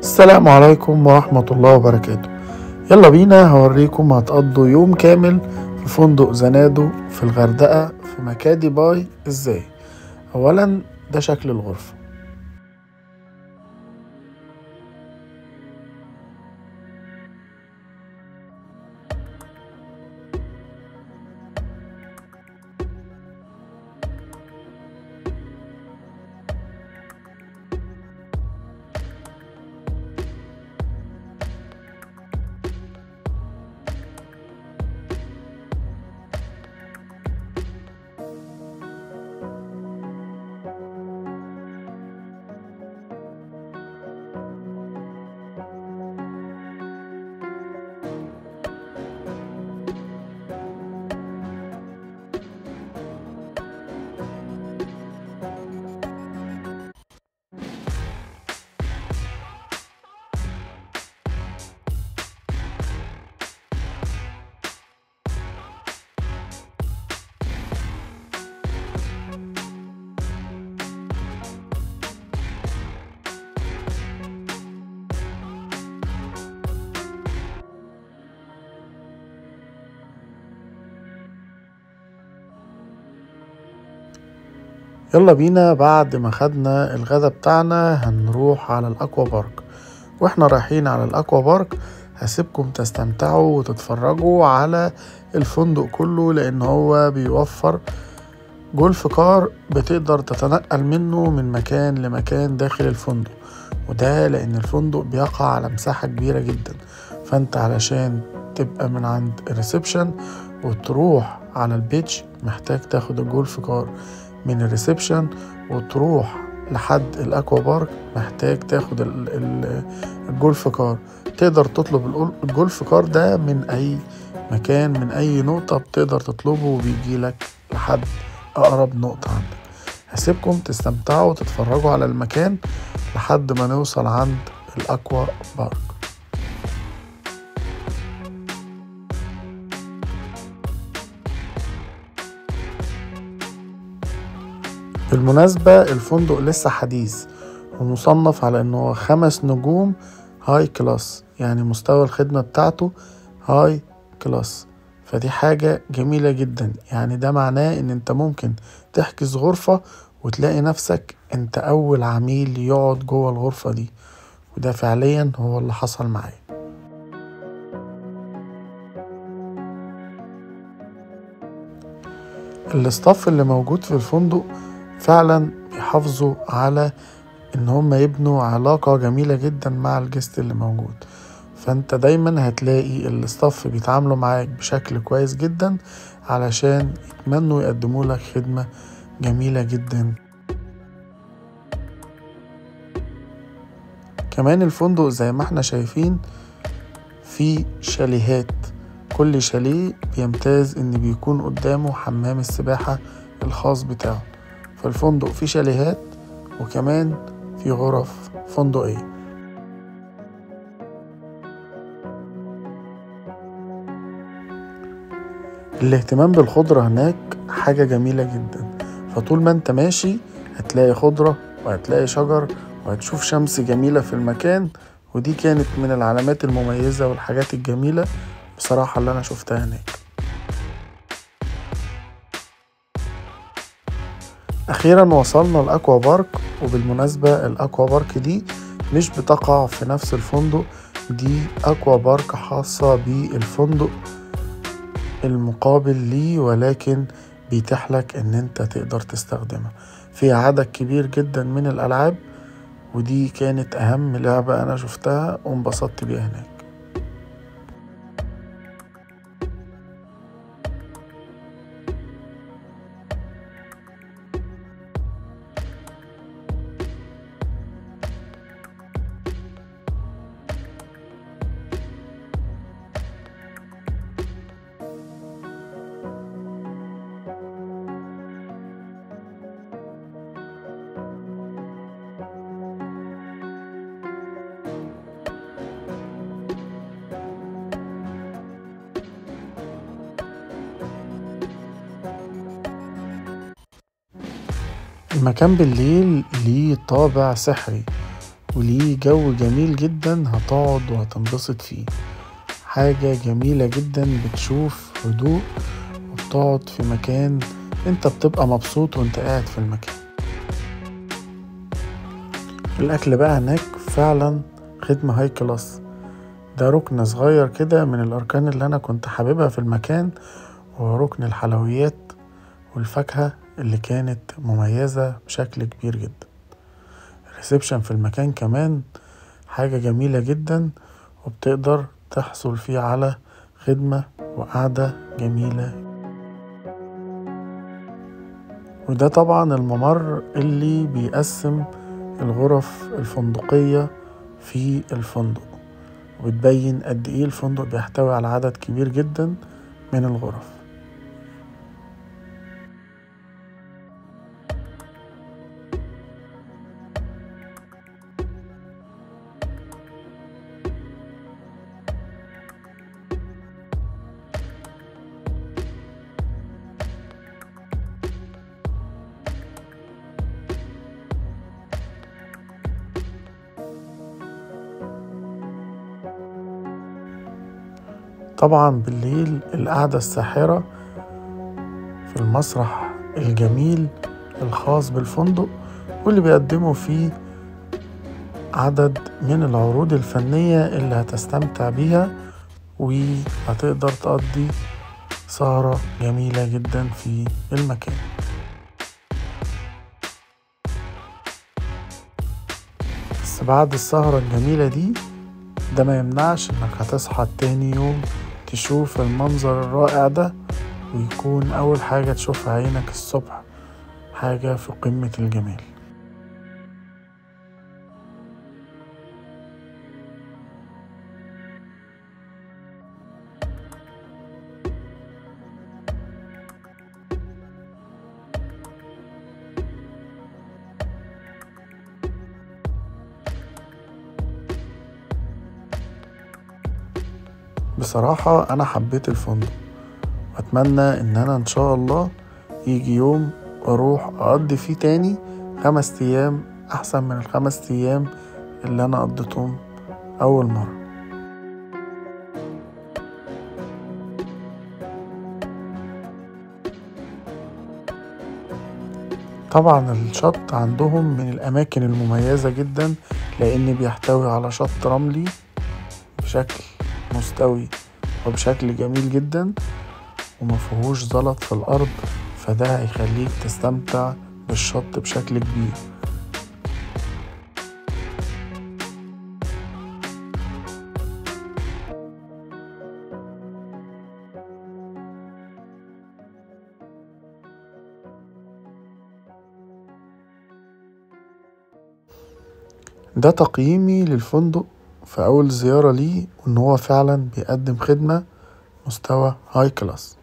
السلام عليكم ورحمة الله وبركاته. يلا بينا هوريكم هتقضوا يوم كامل في فندق زنادو في الغردقة في مكادي باي ازاي. اولا ده شكل الغرفة. يلا بينا بعد ما خدنا الغدا بتاعنا هنروح على الاكوا بارك. واحنا رايحين على الاكوا بارك هسيبكم تستمتعوا وتتفرجوا على الفندق كله، لان هو بيوفر جولف كار بتقدر تتنقل منه من مكان لمكان داخل الفندق، وده لان الفندق بيقع على مساحة كبيرة جدا. فانت علشان تبقى من عند الريسبشن وتروح على البيتش محتاج تاخد الجولف كار من الريسبشن، وتروح لحد الاكوا بارك محتاج تاخد الجولف كار. تقدر تطلب الجولف كار ده من اي مكان، من اي نقطة بتقدر تطلبه وبيجيلك لحد اقرب نقطة عندك. هسيبكم تستمتعوا وتتفرجوا على المكان لحد ما نوصل عند الاكوا بارك. بالمناسبة الفندق لسه حديث ومصنف على انه 5 نجوم هاي كلاس، يعني مستوى الخدمة بتاعته هاي كلاس. فدي حاجة جميلة جدا، يعني ده معناه ان انت ممكن تحجز غرفة وتلاقي نفسك انت اول عميل يقعد جوه الغرفة دي، وده فعليا هو اللي حصل معايا. الاستاف اللي موجود في الفندق فعلا بيحافظوا على ان هم يبنوا علاقة جميلة جدا مع الجست اللي موجود. فانت دايما هتلاقي الاستاف بيتعاملوا معاك بشكل كويس جدا علشان يتمنوا يقدموا لك خدمة جميلة جدا. كمان الفندق زي ما احنا شايفين في شاليهات، كل شاليه بيمتاز ان بيكون قدامه حمام السباحة الخاص بتاعه. فالفندق فيه شاليهات وكمان في غرف فندقية. الاهتمام بالخضرة هناك حاجة جميلة جدا، فطول ما انت ماشي هتلاقي خضرة وهتلاقي شجر وهتشوف شمس جميلة في المكان، ودي كانت من العلامات المميزة والحاجات الجميلة بصراحة اللي انا شفتها هناك. اخيرا وصلنا الاكوا بارك. وبالمناسبة الاكوا بارك دي مش بتقع في نفس الفندق، دي اكوا بارك خاصة بالفندق المقابل ليه، ولكن بيتيح لك ان انت تقدر تستخدمها. فيها عدد كبير جدا من الالعاب، ودي كانت اهم لعبة انا شفتها وانبسطت بيها هناك. المكان بالليل ليه طابع سحري، وليه جو جميل جدا، هتقعد وهتنبسط فيه. حاجة جميلة جدا، بتشوف هدوء وبتقعد في مكان انت بتبقى مبسوط وانت قاعد في المكان. الأكل بقى هناك فعلا خدمة هاي كلاس. ده ركن صغير كده من الأركان اللي أنا كنت حاببها في المكان، وهو ركن الحلويات والفاكهة اللي كانت مميزة بشكل كبير جدا. الريسبشن في المكان كمان حاجة جميلة جدا، وبتقدر تحصل فيه على خدمة وقعدة جميلة. وده طبعا الممر اللي بيقسم الغرف الفندقية في الفندق، وبتبين قد ايه الفندق بيحتوي على عدد كبير جدا من الغرف. طبعا بالليل القعدة الساحرة في المسرح الجميل الخاص بالفندق، واللي بيقدموا فيه عدد من العروض الفنية اللي هتستمتع بيها، وهتقدر تقضي سهرة جميلة جدا في المكان. بس بعد السهرة الجميلة دي، ده ما يمنعش انك هتصحى تاني يوم تشوف المنظر الرائع ده، ويكون اول حاجة تشوفها عينك الصبح حاجة في قمة الجمال. بصراحة انا حبيت الفندق، واتمنى ان انا ان شاء الله يجي يوم واروح اقضي فيه تاني 5 ايام احسن من ال5 ايام اللي انا قضيتهم اول مرة. طبعا الشط عندهم من الاماكن المميزة جدا، لان بيحتوي على شط رملي بشكل مستوي وبشكل جميل جدا، ومفيهوش زلط في الارض، فده هيخليك تستمتع بالشط بشكل كبير. ده تقييمي للفندق في أول زيارة ليه، وإن هو فعلا بيقدم خدمة مستوى هاي كلاس.